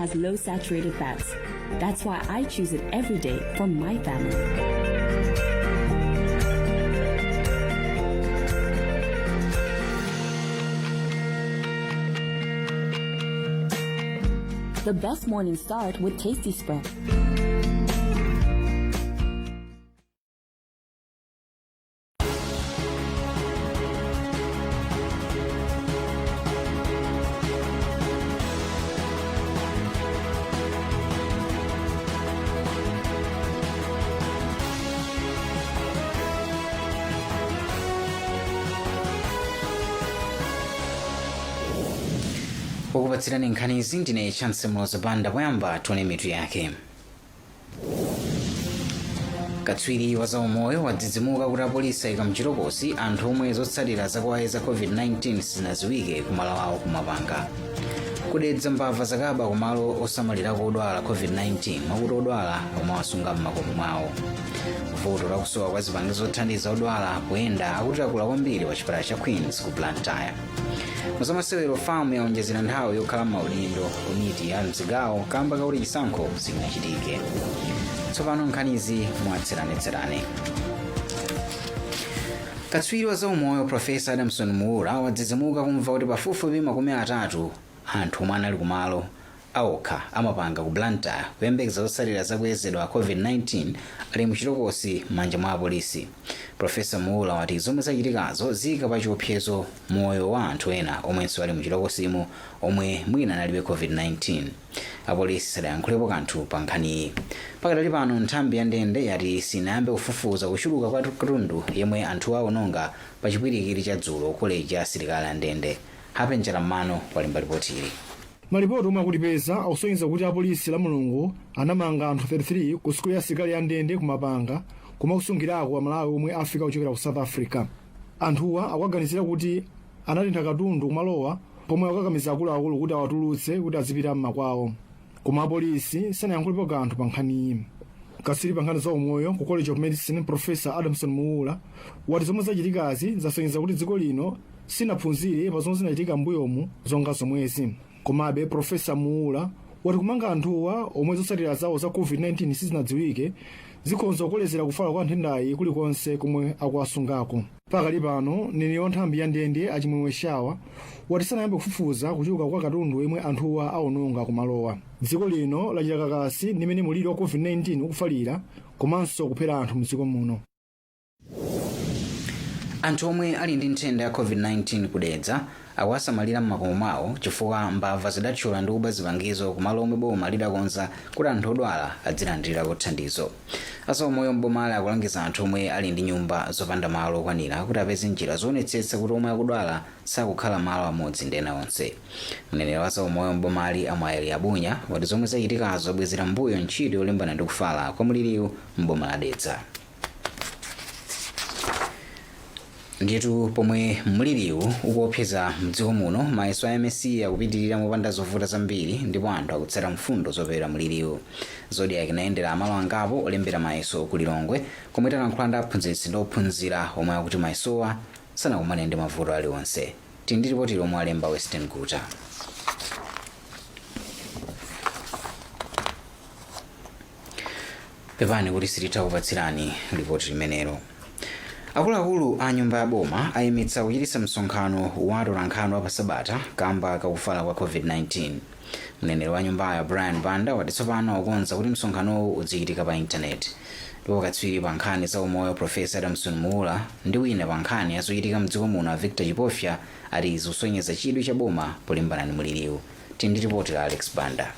has low saturated fats. That's why I choose it every day for my family. The best morning start with Tasty Spread. Okupatsirani nkhani izi ndine Chancellor Zabanda poyamba tione mitu yake. Katswiri wa zaumoyo wadzidzimuka kuti apolisi ayika mchirokosi anthu omwe zotsatira zakwayi za COVID-19 zinaziwike kumalo awo kumapanga. Kudedza mbava zakaba kumalo osamalirako odwala COVID-19 mwakuti odwala omawasunga m'makomo mwawo. Vuto lakusowa kwa zipangizo zothandiza odwala kuyenda akutakula kwambiri pa chipatala cha Queens ku Blantyre. Muzamasewero famu yaonjezera nthawi yokhala maudindo komiti ya mzigawo kamba kakuti chisankho sikunachitike. Tsopano nkhanizi mwatseranetserane. Katswiri wa zaumoyo Profesa Adamson Muula wadzidzimuka kumva kuti pafupifupi makumi atatu anthu omwe anali kumalo awokha amapanga ku Blantyre kuyembekeza zotsatira zakuyezedwa COVID-19 ali muchirokosi m'manja mwa apolisi. Profesa Muula wati zomwe zachitikazo zika pa chiopsezo moyo wa anthu ena omwenso ali muchirokosimo omwe mwina analibe COVID-19. Apolisi sadayankhulepo kanthu pa nkhaniyi. Pakadali pano nthambi ya ndende yati sinayambe kufufuza kuchuluka kwa katundu yemwe anthu awononga pa chipwirikiti cha dzulo koleji ya asilikali a ndende. Hapenjera mmano walemba ripoti ili. Malipoti omwe akutipeza akusonyeza kuti apolisi la Mulungu anamanga anthu 33 ku sukulu ya asilikali ya ndende kumapanga koma kusungirako amalawi omwe afika kuchokera ku South Africa. Anthuwa akuganizira kuti anatentha katundu kumalowa pomwe akakamiza akuluakulu kuti awatulutse kuti azipita m'makwawo. Koma apolisi sanayankhulepo kanthu pa nkhaniyi. Katswiri pa nkhani za umoyo ku College of Medicine Profesa Adamson Muula wati zomwe zachitikazi zasonyeza kuti dziko lino sinaphunzire pa zomwe zinachitika m'mbuyomu zonga zomwezi. Komabe Profesa Muula wati kumanga anthuwa omwe zotsatira zawo za COVID-19 sizinadziwike zikhonza kukolezera kufala kwa nthendayi kulikonse komwe akuwasungako. Pakali pano nene wa nthambi ya ndende achimwemwe shawa wati sanayambe kufufuza kuchuluka kwa katundu yemwe anthuwa awononga kumalowa. Dziko lino lachita kakasi nimene muliri wa COVID-19 ukufalira komanso kuphera anthu mdziko muno. Anthu omwe ali ndi nthenda ya COVID-19 kudedza akuwasamalira m'makomo mwawo chifukwa mbava zidathyola ndi kuba zipangizo kumalo omwe boma lidakonza kuti anthu odwala adzilandirirako thandizo. Azaumoyo m'bomali akulangiza anthu omwe ali ndi nyumba zopanda malo okwanira kuti apeze njira zoonetsetsa kuti omwe akudwala sakukhala malo amodzi ndi ena onse. Mneneri wa zaumoyo m'bomali Amwayeli Abunya wati zomwe zachitikazo zabwezera mbuyo ntchito yolimbana ndi kufala kwa mliriwu m'boma la Dedza. Ndiyetu pomwe mliriwu ukuopseza mdziko muno mayeso a MSc akupitirira mopanda zovuta zambiri ndipo anthu akutsata mfundo zopewera mliriwu. ZODIAK inayendera amalo angapo olembera mayeso ku Lilongwe komwe talankhula ndi aphunzitsi ndi ophunzira omwe akuti mayesowa sanakumane ndi mavuto aliwonse. Tili ndi ripoti lomwe alemba Western Guta. Pepani kuti sititha kupatsirani ripoti limenelo. Akuluakulu a nyumba ya boma ayimitsa kuchititsa msonkhano wa atolankhani pa Sabata kamba kakufala kwa COVID-19. Mneneri wa nyumbayo Brian Banda wati tsopano akukonza kuti msonkhanowu uzichitika pa intaneti. Ndipo katswiri pa nkhani za umoyo Profesa Adamson Muula ndi wina pa nkhani yazochitika mdziko muno Victor Chipofya ati zikusonyeza chidwi cha boma polimbana ndi mliriwu. Tili ndi ripoti la Alex Banda.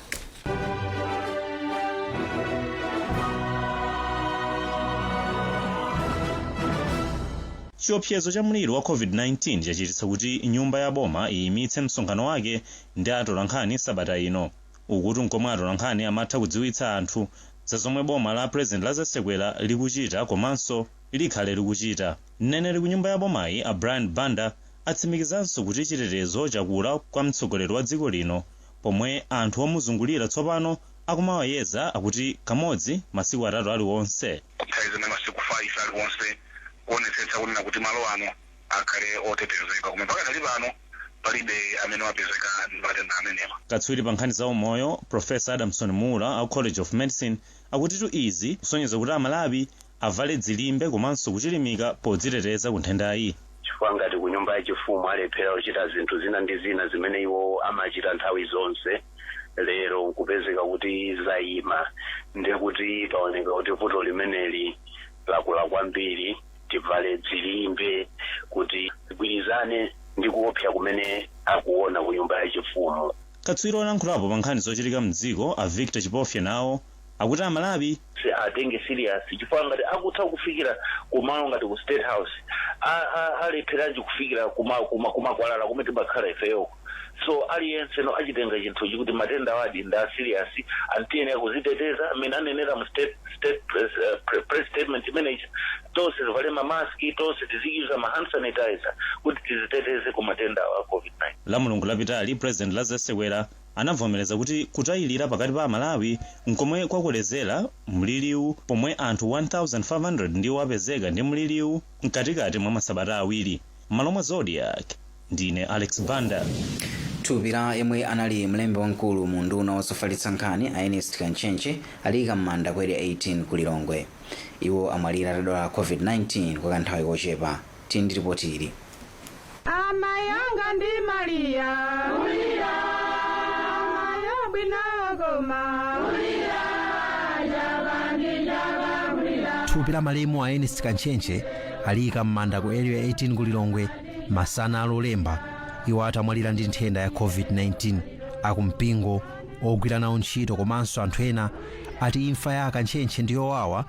Chiopsezo cha mliri wa COVID-19 chachititsa kuti nyumba ya boma iyimitse msonkhano wake ndi atolankhani Sabata ino. Ukuti nkomwe atolankhani amatha kudziwitsa anthu za zomwe boma la President Lazasekwela likuchita komanso likhale likuchita. Mneneri ku nyumba ya bomayi a Brian Banda atsimikizanso kuti chitetezo chakula kwa mtsogoleri wa dziko lino pomwe anthu omuzungulira tsopano akumawayeza akuti kamodzi masiku atatu aliwonse. Kuonetsetsa kuti malo ano akhale otetezeka. Koma pakadali pano palibe amene wapezeka matenda amenewa. Katswiri pa nkhani za umoyo Profesa Adamson Mula au College of Medicine akutitu izi kusonyeza kuti amalawi avale dzilimbe komanso kuchilimika podziteteza ku nthendayi. Chifukwa ngati ku nyumba yachifumu alephera kuchita zinthu zina ndi zina zimene iwo amachita nthawi zonse, lero kupezeka kuti zayima ndekuti paoneka kuti vuto limeneli lakula kwambiri. Tivale dzilimbe kuti tigwirizane ndi kuopsa kumene akuona ku nyumba yachifumu. Katswiri olankhulapo pa nkhani zochitika mdziko a Victor Chipofya nawo akuti amalawi atenge serious chifukwa ngati akutha kufikira kumalo ngati ku State House alepheranji kufikira kumakwalala kumene timakhala ifeyo. So aliyense no achitenga chinthu chikuti matenda awadi nda serious antiyene kuziteteza amene anenera mu state press statement manager tonse tivale mamaski, tonse tizikiza ma hand sanitizer kuti tiziteteze ku matenda a COVID-19. La mulungu lapitali President ZAM'CHICHEWA anavomereza kuti kutayilira pakati pa amalawi nkomwe kwakulezera mliliwu pomwe anthu 1500 ndiwo apezeka ndi mliliwu mkatikati mwa masabata awiri. Malomwe Zodiac ndine Alex Banda. Thupi la yemwe anali mlembi wamkulu mu nduna wozofalitsa nkhani a NKHANI aliyika m'manda ku area 18 ku Lilongwe. Iwo amwalira atadwala COVID-19 kwa kanthawi kochepa. Tindi ripoti ili. Amayanga ndi Maria ulira binagoma ulira jabandi ulira. Thupi la malemu a NKHANI aliyika m'manda ku area 18 ku Lilongwe masana alolemba. Iwo atamwalira ndi nthenda ya COVID-19 akumpingo ogwira nawo ntchito komanso anthu ena ati imfa ya aKHANI ndi yowawa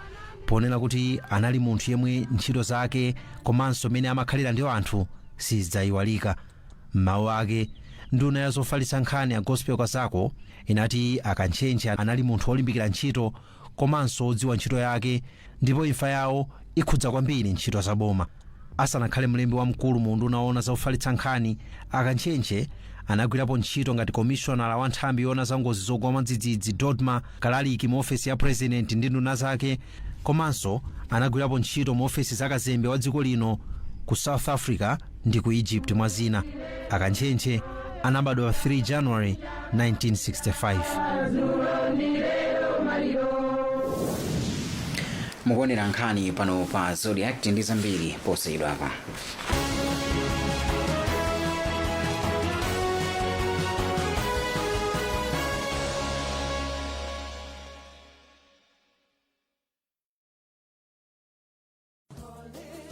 ponena kuti anali munthu yemwe ntchito zake komanso mene amakhalira ndi anthu sizidzayiwalika. M'mawu ake nduna ya zofalitsa nkhani ya Gospel Kazako inati aKHANI anali munthu olimbikira ntchito komanso odziwa ntchito yake ndipo imfa yawo ikhudza kwambiri ntchito za boma. Asanakhale mlembi wamkulu mu nduna owona za ufalitsa nkhani, aKHANI anagwirapo ntchito ngati commissioner wa nthambi yowona za ngozi zogwa mwadzidzidzi dodma kalaliki mu ofesi ya president ndi nduna zake, komanso anagwirapo ntchito mu ofesi za kazembe wa dziko lino ku South Africa ndi ku Egypt mwa zina. aKHANI anabadwa 3 January 1965. Mukuonera nkhani pano pa Zodiac ndi zambiri posayidwa apa.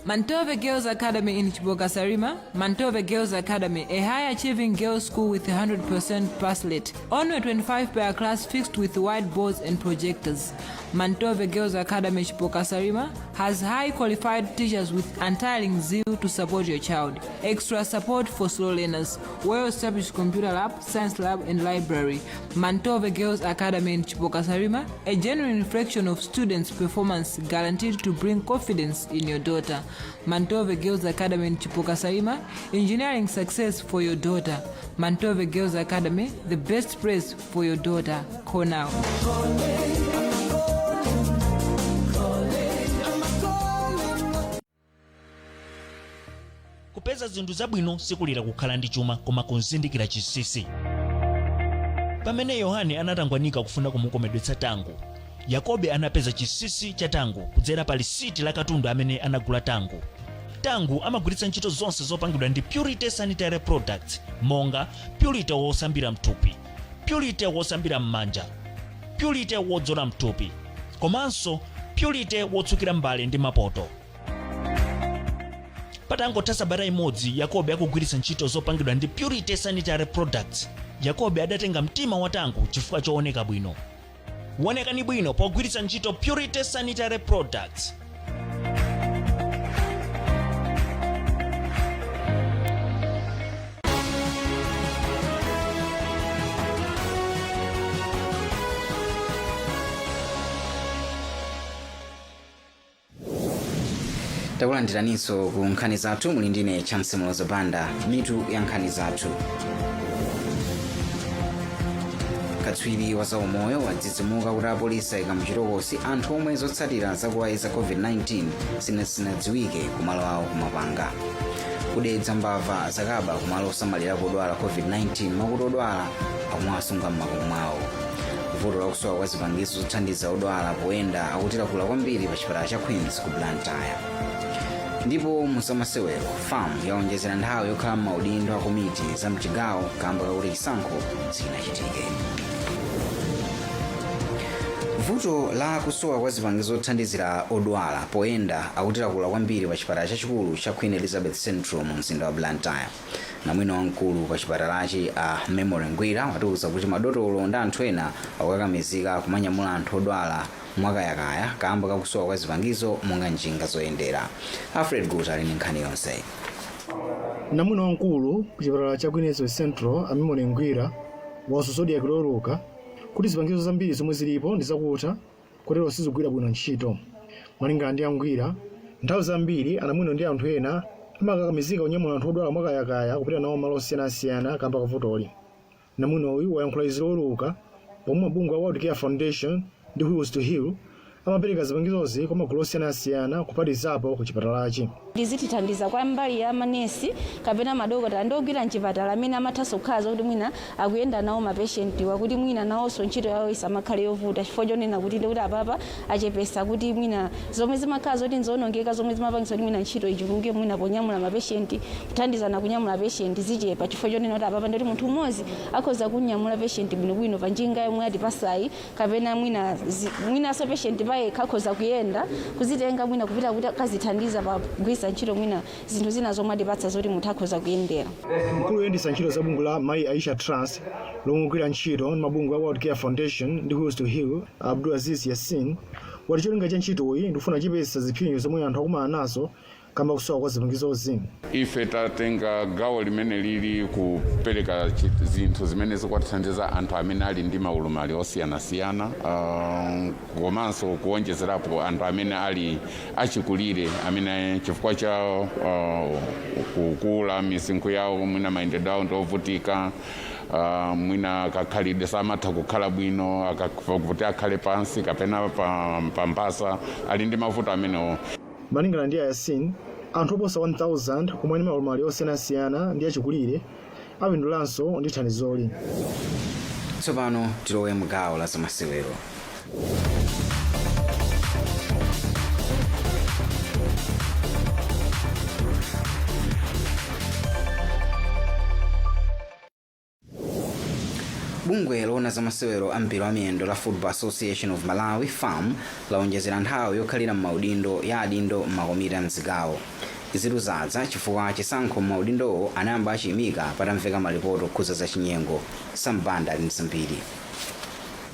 Mantove Girls Academy in Chibokasarima. Mantove Girls Academy, a high-achieving girls' school with 100% pass rate. Only 25 per class fixed with whiteboards and projectors. Mantove Girls Academy Chibokasarima has high qualified teachers with untiring zeal to support your child. Extra support for slow learners. Well-established computer lab, science lab, and library. Mantove Girls Academy in Chibokasarima, a genuine reflection of students' performance guaranteed to bring confidence in your daughter. Mantove Girls Academy in Chibokasarima, engineering success for your daughter. Mantove Girls Academy, the best place for your daughter. Call now. Kupeza zinthu zabwino sikulira kukhala ndi chuma koma kuzindikira chisisi. Pamene Yohane anatangwanika kufuna kumukomedwetsa tango, Yakobe anapeza chisisi cha tango kudzera pa lisiti la katundu amene anagula tango. Tango amagwiritsa ntchito zonse zopangidwa ndi Purity Sanitary Products, monga Purity wosambira mthupi, Purity wosambira m'manja, Purity wodzola mthupi, komanso Purity wotsukira mbale ndi mapoto. Patangotha sabata imodzi Yakobe akugwiritsa ntchito zopangidwa ndi Purity Sanitary Products, Yakobe adatenga mtima wa tango chifukwa chooneka bwino. Wonekani bwino pogwiritsa ntchito Purity Sanitary Products. Takulandiraninso ku nkhani zathu muli ndine Chance Mlozo Banda. Mitu ya nkhani zathu. Katswiri wa zaumoyo wadzidzimuka kuti apolisi ayika mchitokosi anthu omwe zotsatira zakuwayi za COVID-19 zinadziwike kumalo awo kumapanga. kudetsa mbava zakaba kumalo osamalira kodwala covid-19 makuti odwala akumwasunga m'makomo mwawo. Vuto lakusowa kwa zipangizo zothandiza odwala poyenda akutilakula kwambiri pa chipatala cha Queens ku Blantyre. Ndipo musamasewero FAM yaonjezera nthawi yokhala m'maudindo a komiti za mchigawo kamba kakuti chisankho sikinachitike. Vuto la kusowa kwa zipangizo zothandizira odwala poyenda akutilakula kwambiri pa chipatala chachikulu cha Queen Elizabeth Central mu mzinda wa Blantyre. Namwino wamkulu pa chipatalachi a Memory Ngwira watiuza kuti madotolo ndi anthu ena akukakamizika kumanyamula anthu odwala mwakayakaya kamba kakusowa kwa zipangizo monga njinga zoyendera. Alfred Guta ali ndi nkhani yonse. Namwino wamkulu pa chipatala cha Queen Elizabeth Central a Memory Ngwira ZODIAK kuti zipangizo zambiri zomwe zilipo ndi zakuta kotero sizigwira bwino ntchito. Malingana ndi Ngwira, nthawi zambiri anamwino ndi anthu ena amakakamizika kunyamula anthu odwala mwakayakaya kupita nawo malo osiyanasiyana kamba kavutoli. Namwino uyu wayankhula izi loweruka pomwe mabungwe a World Care Foundation ndi Wheels to Heal amapereka zipangizozi kwa magulu osiyanasiyana kuphatikizapo ku chipatalachi. Zitithandiza kwa mbali ya manesi kapena madokotala ndi ogwira mchipatala amene amathanso kukhala kuti mwina akuyenda nawo mapeshenti wakuti mwina nawonso ntchito yawo isamakhale yovuta chifukwa chonena kuti ndikuti apapa achepesa kuti mwina zomwe zimakhala zoti nzonongeka zomwe zimapangisa kuti mwina ntchito ichuluke mwina ponyamula mapeshenti kuthandizana kunyamula peshenti zichepa chifukwa chonena kuti apapa ndikuti munthu mmodzi akhoza kunyamula peshenti bwinobwino pa njinga yomwe atipasayi kapena mwinanso peshenti paye kakhoza kuyenda kuzitenga mwina kupita kuti akazithandiza pa kugwisa ntchito mwina zinthu zina zomwe atipatsa zoti munthu akhoza kuyendera. Mkulu woyendetsa ntchito za bungwe la Mai Aisha Trust lomwe ogwira ntchito ndi mabungwe a World Care Foundation ndi Wheels to Heal Abdulaziz Yassin wati cholinga cha ntchitoyi ndikufuna chipesa ziphinjo zomwe anthu akumana nazo kamba kusowa kwa zipangizozi. Ife tatenga gawo limene lili kupereka zinthu zimene zikwatithandiza anthu amene ali ndi maulumali osiyanasiyana komanso kuonjezerapo anthu amene ali achikulire amene chifukwa cha kukula misinkhu yawo mwina mayendedwe awo ndovutika mwina kakhalidwe samatha kukhala bwino akavuti akhale pansi kapena pambasa ali ndi mavuto amenewo. Malingana ndi Yasin, anthu oposa 1000 omwe ndi maulumali osiyanasiyana ndi achikulire apindulanso ndi thandizoli. Tsopano tilowe mgawo la zamasewero. Bungwe lona zamasewero ampira wamiyendo la Football Association of Malawi FAM laonjezera nthawi yokhalira m'maudindo ya adindo m'makomiti a mzigawo. Izitu zadza chifukwa chisankho m'maudindowo anayamba achiyimika patamveka malipoti okhuza za chinyengo. Sambanda ali ndi zambiri.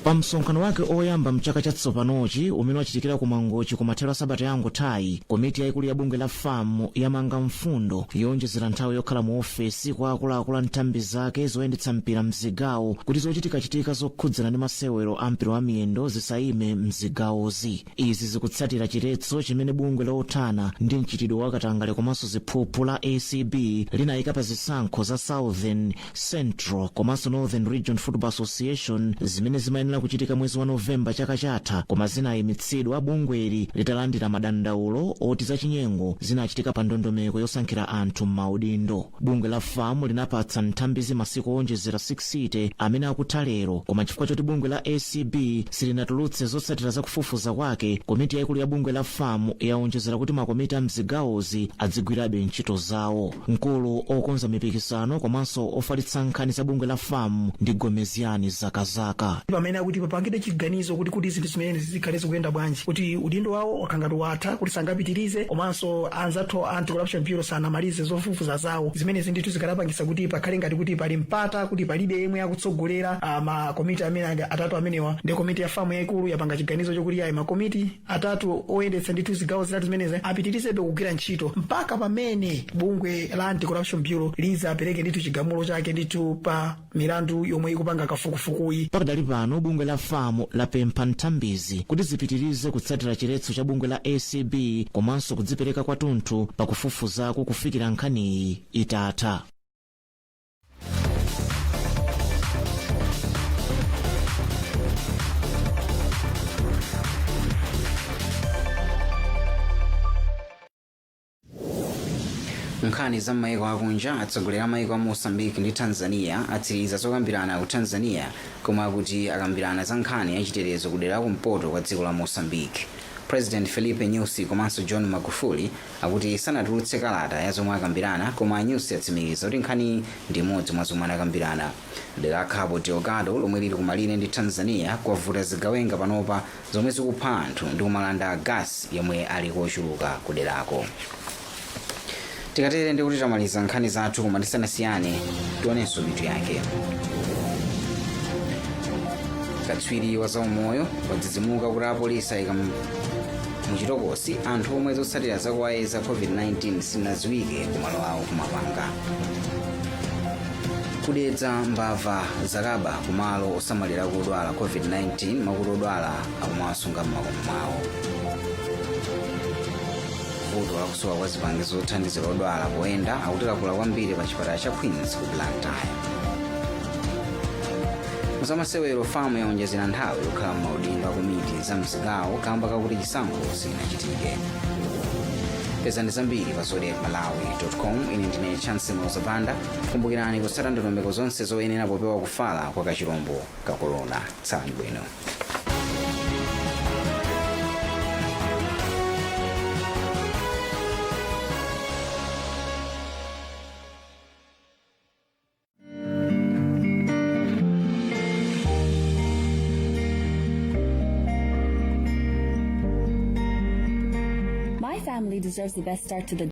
Pa msonkhano wake oyamba mchaka chatsopanochi umene wachitikira ku Mangochi kumathero a sabata yangothayi, komiti yayikulu ya bungwe la FAM yamanga mfundo yonjezera nthawi yokhala mu ofesi kwa akuluakulu a nthambi zake zoyendetsa mpira mzigawo kuti zochitikachitika zokhudzana ndi masewero a mpira wa miyendo zisayime mzigawozi. Izi zikutsatira chiletso chimene bungwe lothana ndi mchitidwe wakatangale komanso ziphuphu la ACB linayika pa zisankho za Southern, Central komanso Northern Region Football Association zimene zimayenera kuchitika mwezi wa Novemba chaka chatha, koma zinayimitsidwa bungweli litalandira madandaulo oti zachinyengo zinachitika pa ndondomeko yosankhira anthu m'maudindo. Bungwe la FAM linapatsa nthambizi masiku onjezera 6 amene akutha lero, koma chifukwa choti bungwe la ACB silinatulutse zotsatira za kufufuza kwake, komiti yayikulu ya bungwe la FAM yaonjezera kuti makomiti a mzigawozi adzigwirabe ntchito zawo. Mkulu okonza mipikisano komanso ofalitsa nkhani za bungwe la FAM ndi Gomeziani Zakazaka. Kuti papangide chiganizo kuti zinthu zimene zikhale zikuyenda bwanji, kuti udindo wawo wakangati watha kuti sangapitirize, komanso anzathu anti-corruption bureau sanamalize zofufuza zawo zimene zindithu zikalapangisa kuti pakhale ngati kuti pali mpata kuti palibe yemwe akutsogolera makomiti amene atatu amenewa. Ndi komiti ya FAM yayikulu yapanga chiganizo chokuti ayi makomiti atatu oyendetsa ndithu zigawo zitatu zimenezi apitirizebe kugwira ntchito mpaka pamene bungwe la anti-corruption bureau lizapereke ndithu chigamulo chake ndithu pa milandu yomwe ikupanga kafukufukuyi. Pakadali pano bungwe la FAM lapempha nthambizi kuti zipitirize kutsatira chiletso cha bungwe la ACB komanso kudzipereka kwathunthu pakufufuzako kufikira nkhaniyi itatha. nkhani za maiko akunja atsogoleri a maiko a Mozambique ndi Tanzania atsiriza zokambirana ku Tanzania komwe akuti akambirana za nkhani yachitetezo kudera kumpoto kwa dziko la Mozambique. President Felipe Nyusi komanso John Magufuli akuti sanatulutse kalata ya zomwe akambirana, koma Nyusi atsimikiza kuti nkhani ndi imodzi mwa zomwe anakambirana. Dera la Cabo Delgado lomwe lili kumalire ndi Tanzania kwavuta zigawenga panopa zomwe zikupha anthu ndi kumalanda gas yomwe ali kochuluka kuderako. Tikatere ndi kuti tamaliza nkhani zathu koma tisanasiyane tionenso mitu yake. Katswiri wa zaumoyo wadzidzimuka kuti apolisi ayika muchitokosi anthu omwe zotsatira zakuwayeza COVID-19 sinadziwike kumalo awo kumapanga. Kudetsa mbava zakaba kumalo osamalira kudwala COVID-19 makuti odwala akumawasunga m'makomo mwawo. Vuto lakusowa kwa zipangizo zothandizira odwala poyenda akutilakula kwambiri pa chipatala cha Queens ku Blantyre. Muzamasewero famu yaonjezera nthawi yokhala m'maudindo a komiti za mzigawo kamba kakuti chisankho sinachitike. Pezani zambiri pa zodiakmalawi.com. Ine ndine Chance Mozabanda. Kumbukirani kutsata ndondomeko zonse zoyenera popewa kufala kwa kachirombo ka corona. Tsani bwino. My family deserves the best start to the